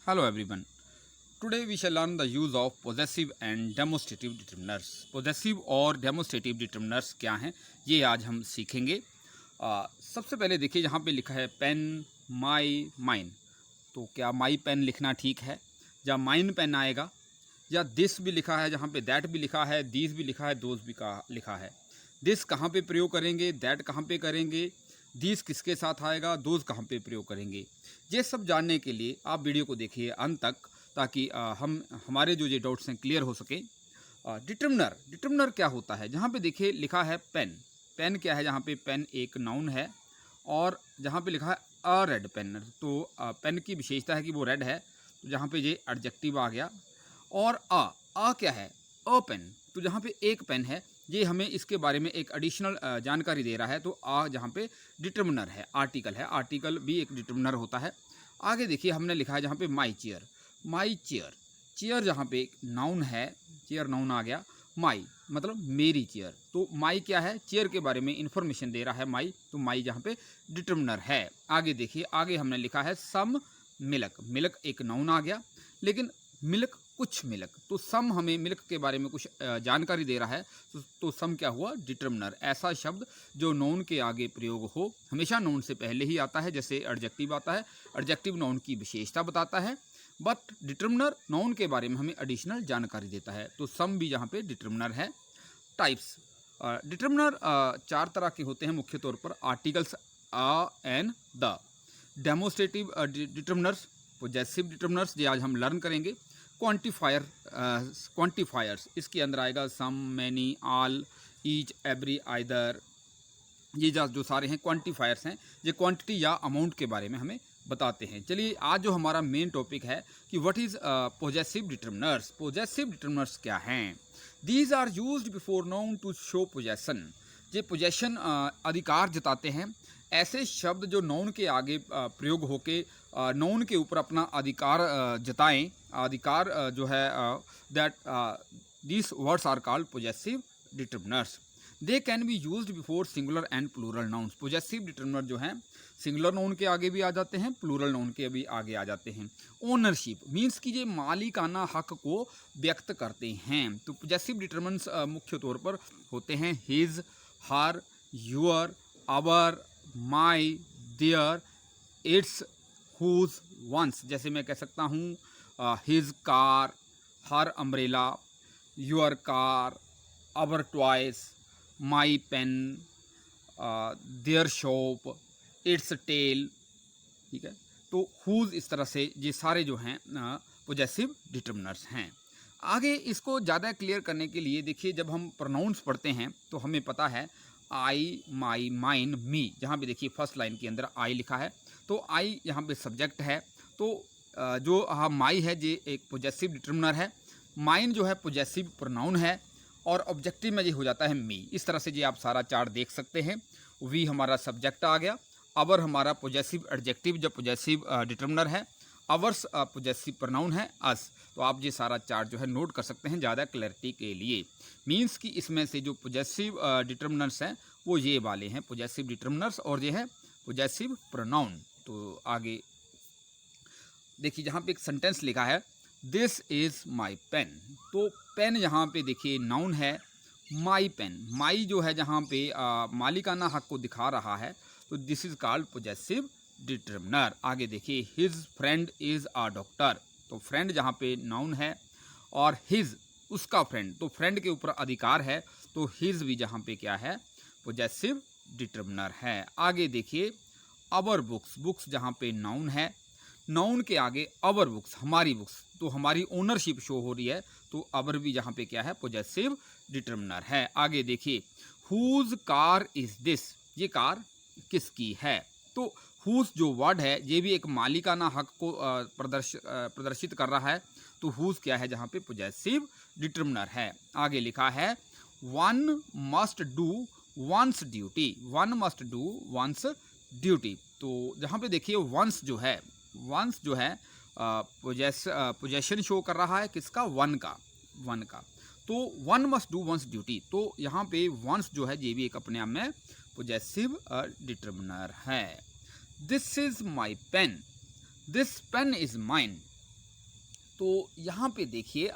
Hello everyone. Today we shall learn the use of possessive and demonstrative determiners. Possessive और demonstrative determiners क्या हैं ये आज हम सीखेंगे। सबसे पहले देखिए यहाँ पे लिखा है पेन माई माइन। तो क्या माई पेन लिखना ठीक है या माइन पेन आएगा या दिस भी लिखा है, जहाँ पे दैट भी लिखा है, दिस भी लिखा है, दोज भी लिखा है। दिस कहाँ पे प्रयोग करेंगे, दैट कहाँ पे करेंगे, दिस किसके साथ आएगा, दोज कहाँ पे प्रयोग करेंगे, ये सब जानने के लिए आप वीडियो को देखिए अंत तक, ताकि हम हमारे जो ये डाउट्स हैं क्लियर हो सके। डिटर्मिनर क्या होता है, जहाँ पे देखिए लिखा है पेन। पेन क्या है, जहाँ पे पेन एक नाउन है और जहाँ पे लिखा है अ रेड पेन, तो पेन की विशेषता है कि वो रेड है, तो जहाँ पे ये एडजेक्टिव आ गया। और आ क्या है, अ पेन, तो जहाँ पे एक पेन है, ये हमें इसके बारे में एक एडिशनल जानकारी दे रहा है। तो आ जहाँ पे डिटर्मिनर है, आर्टिकल है, आर्टिकल भी एक डिटर्मिनर होता है। आगे देखिए हमने लिखा है जहाँ पे my chair, my chair, chair जहाँ पे नाउन है, चेयर नाउन आ गया, माई मतलब मेरी चेयर, तो माई क्या है, चेयर के बारे में इंफॉर्मेशन दे रहा है माई, तो माई जहाँ पे डिटर्मिनर है। आगे देखिए, आगे हमने लिखा है सम मिल्क, मिल्क एक नाउन आ गया, लेकिन मिल्क कुछ मिल्क, तो सम हमें मिल्क के बारे में कुछ जानकारी दे रहा है, तो सम क्या हुआ, डिटर्मिनर। ऐसा शब्द जो नाउन के आगे प्रयोग हो, हमेशा नाउन से पहले ही आता है, जैसे एडजेक्टिव आता है, एडजेक्टिव नाउन की विशेषता बताता है, बट डिटर्मिनर नाउन के बारे में हमें एडिशनल जानकारी देता है, तो सम भी यहाँ पे डिटर्मिनर है। टाइप्स डिटर्मिनर चार तरह के होते हैं मुख्य तौर पर, articles a and the. Demonstrative determiners, possessive determiners, ये आज हम लर्न करेंगे। क्वांटिफायर्स इसके अंदर आएगा some, many, all, each, every, either, ये जो सारे हैं क्वांटिफायर्स हैं, ये क्वांटिटी या अमाउंट के बारे में हमें बताते हैं। चलिए आज जो हमारा मेन टॉपिक है कि what is possessive determiners. Possessive determiners क्या हैं? These are used before noun to show possession. ये पोजेशन अधिकार जताते हैं। ऐसे शब्द जो नाउन के आगे प्रयोग होके नाउन के ऊपर अपना अधिकार जताएं, अधिकार जो है, that these words are called possessive determiners. They can be used before singular and plural nouns. Possessive determiner जो हैं सिंगुलर नाउन के आगे भी आ जाते हैं, प्लूरल नाउन के भी आगे आ जाते हैं। ओनरशिप मीन्स कि ये मालिकाना हक को व्यक्त करते हैं। तो पोजेसिव डिटर्मिनर्स मुख्य तौर पर होते हैं his, her, your, our, my, their, its, whose, ones. जैसे मैं कह सकता हूँ his car, her umbrella, your car, our toys, my pen, their shop, its tail. ठीक है, तो हुज, इस तरह से ये सारे जो हैं पोजेसिव डिटर्मिनर्स हैं। आगे इसको ज़्यादा क्लियर करने के लिए देखिए, जब हम प्रोनाउंस पढ़ते हैं तो हमें पता है आई, माई, माइन, मी, जहाँ पे देखिए फर्स्ट लाइन के अंदर आई लिखा है, तो आई यहाँ पे सब्जेक्ट है, तो जो माई है ये एक पोजेसिव डिटर्मिनर है, माइन जो है पोजेसिव प्रोनाउन है, और ऑब्जेक्टिव में ये हो जाता है मी। इस तरह से ये आप सारा चार्ट देख सकते हैं। वी हमारा सब्जेक्ट आ गया, अवर हमारा पोजेसिव एडजेक्टिव जो पोजेसिव डिटर्मिनर है, अवर्स पोजेसिव प्रोनाउन है, अस। तो आप ये सारा चार्ट जो है नोट कर सकते हैं ज़्यादा क्लैरिटी के लिए। मीन्स कि इसमें से जो पोजेसिव डिटर्मिनर्स हैं वो ये वाले हैं पोजेसिव डिटर्मिनर्स, और ये है पोजेसिव प्रोनाउन। तो आगे देखिए जहाँ पे एक सेंटेंस लिखा है दिस इज़ माई पेन, तो पेन यहाँ पे देखिए नाउन है, माई पेन, माई जो है जहाँ पे मालिकाना हक को दिखा रहा है, तो this is called possessive determiner. आगे देखिए his friend is a doctor, तो फ्रेंड जहाँ पे नाउन है, और हिज उसका फ्रेंड, तो फ्रेंड के ऊपर अधिकार है, तो हिज भी जहाँ पे क्या है, पोजेसिव डिटर्मिनर है। आगे देखिए अवर बुक्स, बुक्स जहाँ पे नाउन है, नाउन के आगे अवर बुक्स, हमारी बुक्स, तो हमारी ओनरशिप शो हो रही है, तो अवर भी जहाँ पे क्या है, पोजेसिव डिटर्मिनर है। आगे देखिए हुज कार इज दिस, ये कार किसकी है, तो हुज जो वर्ड है ये भी एक मालिकाना हक को प्रदर्शित कर रहा है, तो हुज क्या है, जहाँ पे पोजेसिव डिटर्मिनर है। आगे लिखा है one must do once duty, one must do once duty, तो जहाँ पे देखिए वंस जो है, वंस जो है पोजेशन शो कर रहा है, किसका, वन का, वन का, तो one must do once duty, तो यहाँ पे वंस जो है ये भी एक अपने आप में पोजेसिव डिटर्मिनर है। This is my pen, this pen is mine, तो यहाँ पे देखिए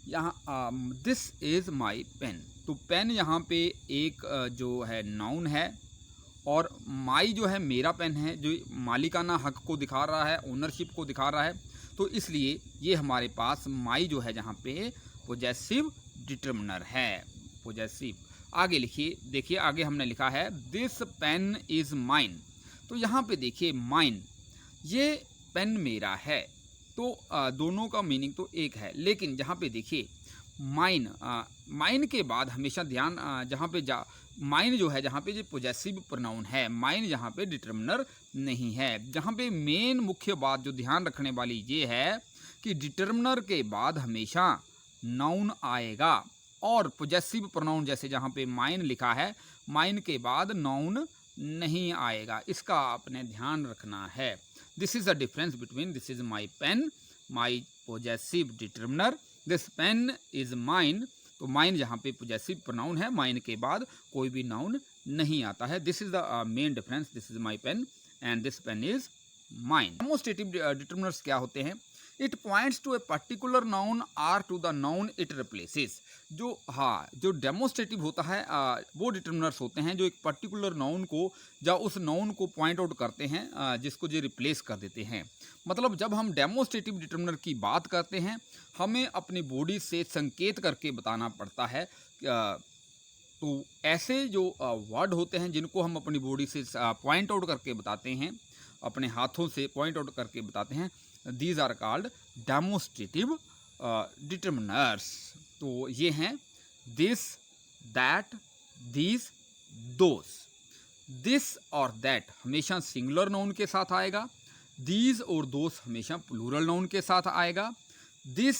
यहाँ दिस इज़ माई पेन। तो पेन यहाँ पे एक जो है नाउन है, और माई जो है मेरा पेन है, जो मालिकाना हक को दिखा रहा है, ओनरशिप को दिखा रहा है। तो इसलिए ये हमारे पास माई जो है जहाँ पे पोजेसिव डिटर्मिनर है, पोजेसिव। आगे लिखिए, देखिए आगे हमने लिखा है दिस पेन इज़ माइन। तो यहाँ पे देखिए माइन, ये पेन मेरा है। तो दोनों का मीनिंग तो एक है, लेकिन जहाँ पे देखिए माइन, माइन के बाद हमेशा ध्यान जहाँ पे माइन जो है जहाँ पे जो पोजेसिव प्रोनाउन है, माइन यहाँ पे डिटर्मिनर नहीं है। जहाँ पे मेन मुख्य बात जो ध्यान रखने वाली ये है कि डिटर्मिनर के बाद हमेशा नाउन आएगा, और पोजेसिव प्रोनाउन जैसे जहाँ पे माइन लिखा है, माइन के बाद नाउन नहीं आएगा। इसका आपने ध्यान रखना है। This is the difference between this is my pen, my possessive determiner, this pen is mine. तो माइन यहाँ पे पोजेसिव प्रोनाउन है, माइन के बाद कोई भी नाउन नहीं आता है। This is the main difference, this is my pen and this pen is mine. Demonstrative determiners क्या होते हैं? It points to a particular noun or to the noun it replaces. जो डेमोस्ट्रेटिव होता है वो डिटर्मिनर्स होते हैं जो एक पर्टिकुलर नाउन को या उस नाउन को पॉइंट आउट करते हैं, जिसको जो रिप्लेस कर देते हैं। मतलब जब हम डेमोस्ट्रेटिव डिटर्मिनर की बात करते हैं, हमें अपनी बॉडी से संकेत करके बताना पड़ता है। तो ऐसे जो वर्ड होते हैं जिनको हम अपनी बॉडी से पॉइंट आउट करके बताते हैं, अपने हाथों से पॉइंट आउट करके बताते हैं, these are called demonstrative determiners. तो ये हैं दिस, दैट, दीज, दोस। दिस और दैट हमेशा सिंगुलर नाउन के साथ आएगा, दीज और दोस हमेशा प्लूरल नाउन के साथ आएगा। दिस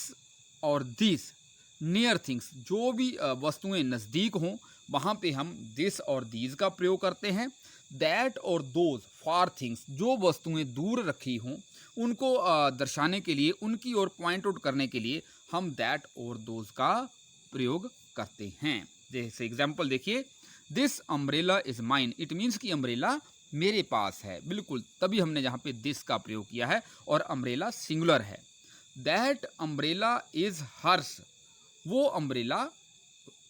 और दिस नियर थिंग्स, जो भी वस्तुएं नज़दीक हों वहाँ पे हम दिस और दीज का प्रयोग करते हैं। दैट और दोज फार थिंग्स, जो वस्तुएं दूर रखी हों उनको दर्शाने के लिए, उनकी ओर पॉइंट आउट करने के लिए हम दैट और दोज का प्रयोग करते हैं। जैसे एग्जाम्पल देखिए, this umbrella is mine, it means कि अम्ब्रेला मेरे पास है। बिल्कुल, तभी हमने यहाँ पे दिस का प्रयोग किया है, और अम्ब्रेला सिंगुलर है। दैट अम्ब्रेला इज हर्स, वो अम्ब्रेला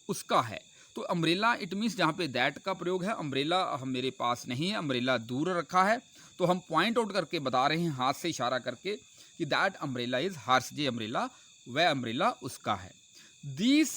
उसका है। तो अम्ब्रेला इट मीन्स जहाँ पे दैट का प्रयोग है, अम्ब्रेला हम मेरे पास नहीं है, अम्ब्रेला दूर रखा है। तो हम पॉइंट आउट करके बता रहे हैं हाथ से इशारा करके कि दैट अम्ब्रेला इज हर्स, ये अम्ब्रेला वह अम्ब्रेला उसका है। दीज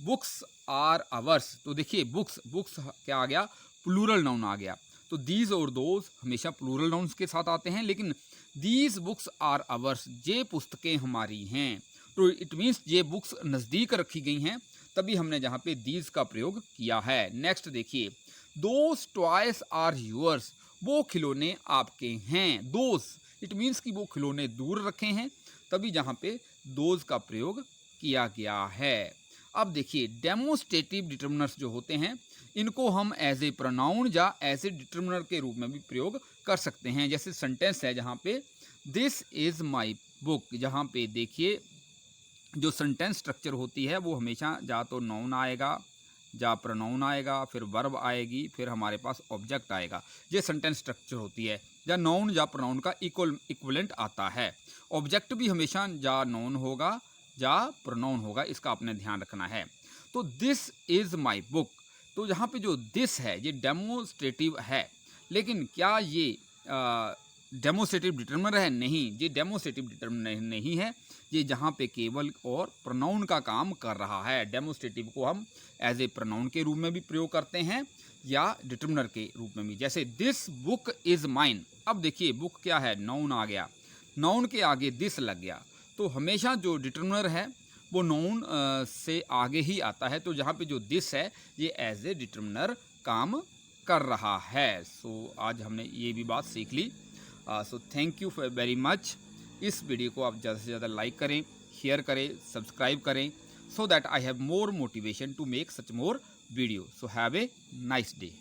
बुक्स आर अवर्स, तो देखिए बुक्स, बुक्स क्या आ गया? प्लूरल नाउन आ गया। तो दीज और दोज हमेशा प्लूरल नाउन्स के साथ आते हैं, लेकिन दीज बुक्स आर अवर्स, ये पुस्तकें हमारी हैं। तो इट मीन्स ये बुक्स नज़दीक रखी गई हैं, तभी हमने जहाँ पे दीज का प्रयोग किया है। नेक्स्ट देखिए, दोज टॉयज आर यूअर्स, वो खिलौने आपके हैं। दोज इट मीन्स कि वो खिलौने दूर रखे हैं, तभी जहाँ पे दोज का प्रयोग किया गया है। अब देखिए, डेमोस्ट्रेटिव डिटर्मिनर्स जो होते हैं, इनको हम एज ए प्रोनाउन या एज ए डिटर्मिनर के रूप में भी प्रयोग कर सकते हैं। जैसे सेंटेंस है जहाँ पे दिस इज़ माई बुक, जहाँ पे देखिए जो सेंटेंस स्ट्रक्चर होती है वो हमेशा या तो नाउन आएगा, या प्रोनाउन आएगा, फिर वर्ब आएगी, फिर हमारे पास ऑब्जेक्ट आएगा। ये सेंटेंस स्ट्रक्चर होती है, या नाउन या प्रोनाउन का इक्विवेलेंट आता है। ऑब्जेक्ट भी हमेशा या नाउन होगा या प्रोनाउन होगा, इसका आपने ध्यान रखना है। तो दिस इज़ माई बुक, तो यहाँ पे जो दिस है ये डेमोस्ट्रेटिव है, लेकिन क्या ये डेमोस्ट्रेटिव डिटर्मिनर है? नहीं, ये डेमोस्ट्रेटिव डिटर्मिनर नहीं है। ये जहाँ पे केवल और प्रोनाउन का काम कर रहा है। डेमोस्ट्रेटिव को हम एज ए प्रोनाउन के रूप में भी प्रयोग करते हैं या डिटर्मिनर के रूप में भी। जैसे दिस बुक इज़ माइन, अब देखिए बुक क्या है? नाउन आ गया, नाउन के आगे दिस लग गया, तो हमेशा जो डिटर्मिनर है वो नाउन से आगे ही आता है। तो जहाँ पे जो दिस है ये एज ए डिटर्मिनर काम कर रहा है। सो आज हमने ये भी बात सीख ली। So thank you very much. इस वीडियो को आप ज़्यादा से ज़्यादा लाइक करें, शेयर करें, सब्सक्राइब करें, so that I have more motivation to make such more videos. So have a nice day.